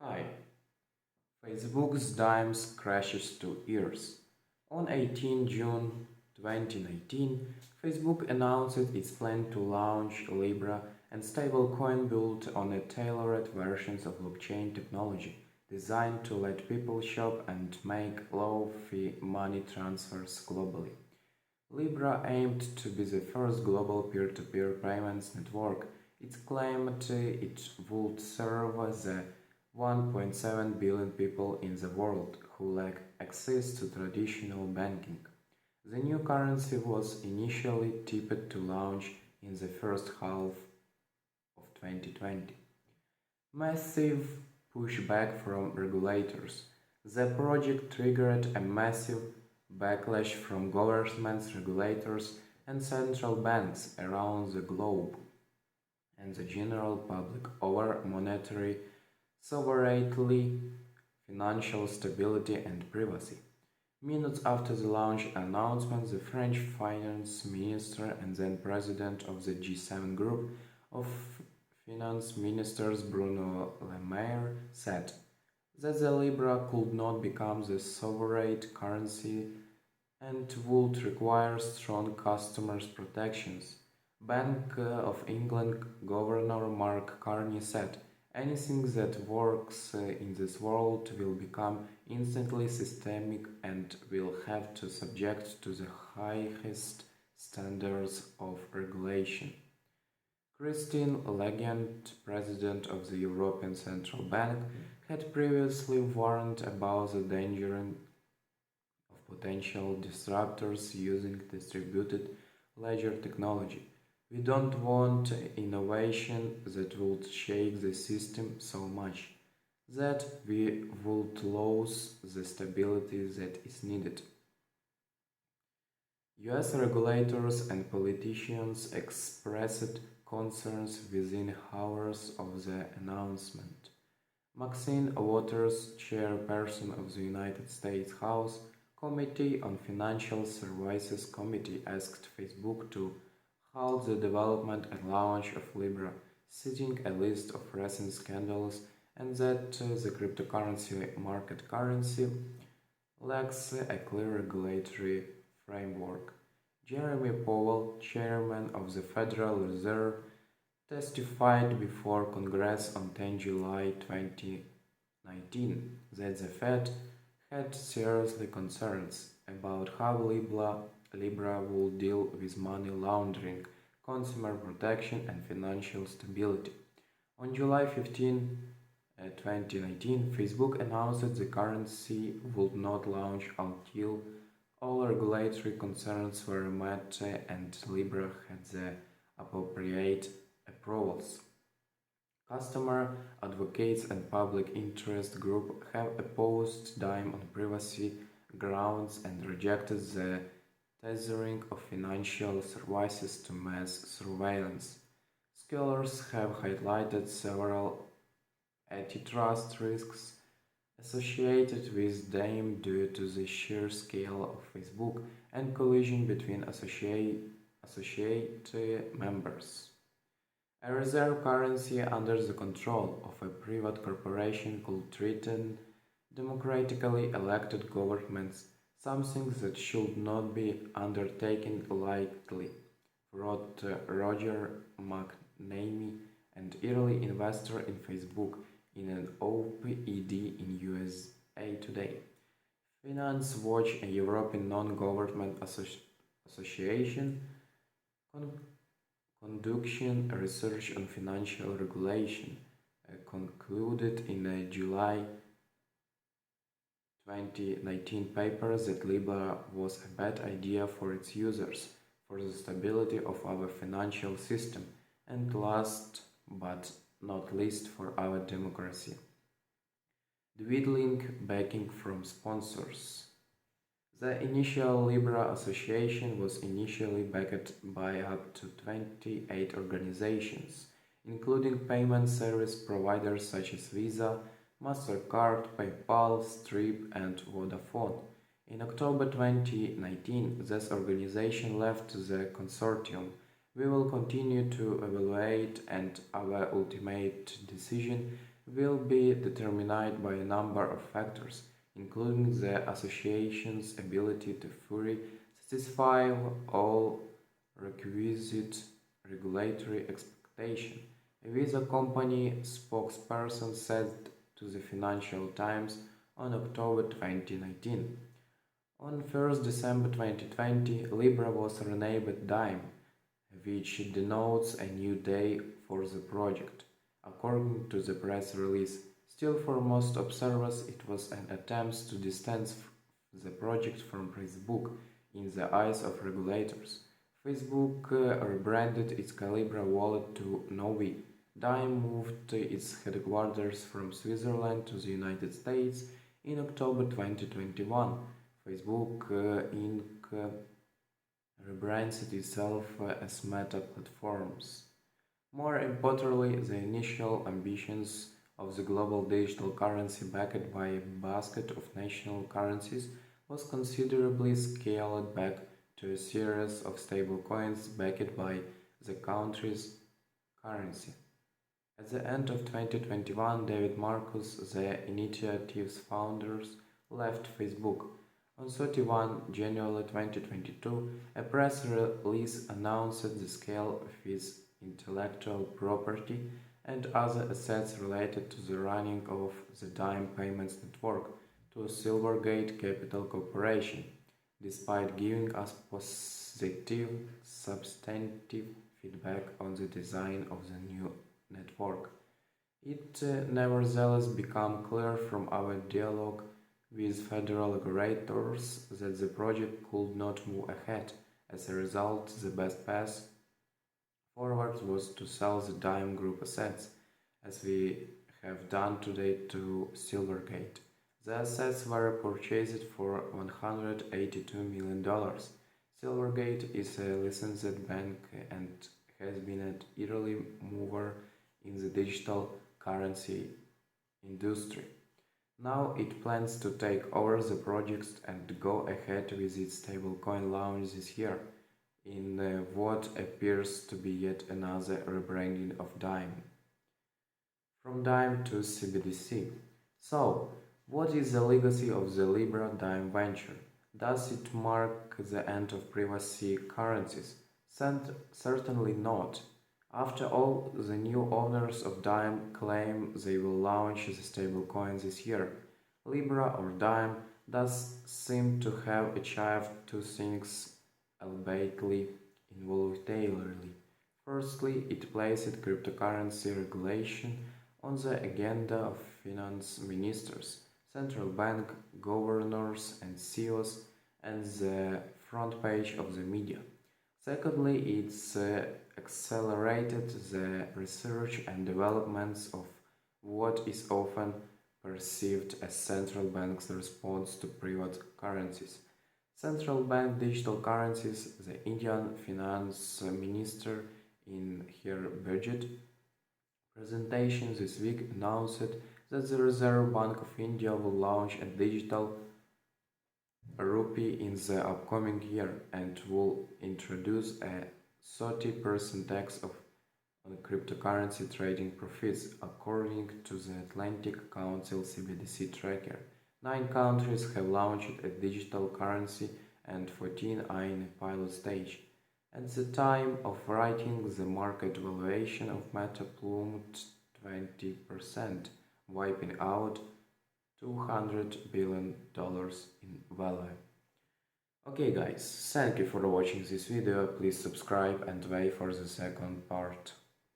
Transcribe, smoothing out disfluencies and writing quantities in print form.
Hi. Facebook's Diem crashes to ears. On 18 June 2019, Facebook announced its plan to launch Libra and stablecoin built on a tailored versions of blockchain technology designed to let people shop and make low-fee money transfers globally. Libra aimed to be the first global peer-to-peer payments network. It claimed it would serve the 1.7 billion people in the world who lack access to traditional banking. The new currency was initially tipped to launch in the first half of 2020. Massive pushback from regulators. The project triggered a massive backlash from governments, regulators, and central banks around the globe and the general public over monetary sovereignty, financial stability, and privacy. Minutes after the launch announcement, the French finance minister and then president of the G7 group of finance ministers Bruno Le Maire said that the Libra could not become the sovereign currency and would require strong customers' protections. Bank of England Governor Mark Carney said, anything that works in this world will become instantly systemic and will have to subject to the highest standards of regulation. Christine Lagarde, president of the European Central Bank, had previously warned about the danger of potential disruptors using distributed ledger technology. We don't want innovation that would shake the system so much that we would lose the stability that is needed. US regulators and politicians expressed concerns within hours of the announcement. Maxine Waters, chairperson of the United States House Committee on Financial Services Committee, asked Facebook to halt the development and launch of Libra, citing a list of recent scandals and that the cryptocurrency market currency lacks a clear regulatory framework. Jeremy Powell, chairman of the Federal Reserve, testified before Congress on 10 July 2019 that the Fed had serious concerns about how Libra will deal with money laundering, consumer protection, and financial stability. On July 15, 2019, Facebook announced that the currency would not launch until all regulatory concerns were met and Libra had the appropriate approvals. Customer advocates and public interest groups have opposed Diem on privacy grounds and rejected the tethering of financial services to mass surveillance. Scholars have highlighted several antitrust risks associated with Diem due to the sheer scale of Facebook and collusion between associate members. A reserve currency under the control of a private corporation could threaten democratically elected governments, something that should not be undertaken lightly, wrote Roger McNamee, an early investor in Facebook, in an op-ed in USA Today. Finance Watch, a European non-government association, conducting research on financial regulation, concluded in a July 2019 paper that Libra was a bad idea for its users, for the stability of our financial system, and last but not least for our democracy. Dwindling backing from sponsors. The initial Libra Association was initially backed by up to 28 organizations, including payment service providers such as Visa, MasterCard, PayPal, Stripe, and Vodafone. In October 2019, this organization left the consortium. We will continue to evaluate, and our ultimate decision will be determined by a number of factors, including the association's ability to fully satisfy all requisite regulatory expectations. A Visa company spokesperson said to the Financial Times on October 2019. On 1st December 2020, Libra was renamed Diem, which denotes a new day for the project, according to the press release. Still, for most observers, it was an attempt to distance the project from Facebook in the eyes of regulators. Facebook rebranded its Calibra wallet to Novi. Diem moved its headquarters from Switzerland to the United States in October 2021. Facebook Inc. Rebrands itself as Meta Platforms. More importantly, the initial ambitions of the global digital currency backed by a basket of national currencies was considerably scaled back to a series of stablecoins backed by the country's currency. At the end of 2021, David Marcus, the initiative's founder, left Facebook. On 31 January 2022, a press release announced the scale of his intellectual property and other assets related to the running of the Dime Payments Network to Silvergate Capital Corporation, despite giving us positive substantive feedback on the design of the new network. It nevertheless became clear from our dialogue with federal regulators that the project could not move ahead. As a result, the best path forward was to sell the Dime Group assets, as we have done today to Silvergate. The assets were purchased for $182 million. Silvergate is a licensed bank and has been an early mover in the digital currency industry. Now it plans to take over the project and go ahead with its stablecoin launch this year, in what appears to be yet another rebranding of Dime. From Dime to CBDC. So, what is the legacy of the Libra Dime venture? Does it mark the end of privacy currencies? Certainly not. After all, the new owners of Dime claim they will launch the stablecoin this year. Libra or Dime does seem to have achieved two things, albeit involuntarily. Firstly, it placed cryptocurrency regulation on the agenda of finance ministers, central bank governors, and CEOs, and the front page of the media. Secondly, it's accelerated the research and developments of what is often perceived as central bank's response to private currencies. Central bank digital currencies, the Indian finance minister in her budget presentation this week announced that the Reserve Bank of India will launch a digital rupee in the upcoming year and will introduce a 30% tax on cryptocurrency trading profits, according to the Atlantic Council CBDC tracker. 9 countries have launched a digital currency and 14 are in a pilot stage. At the time of writing, the market valuation of Meta plummeted 20%, wiping out $200 billion in value. Okay guys, thank you for watching this video, please subscribe and wait for the second part.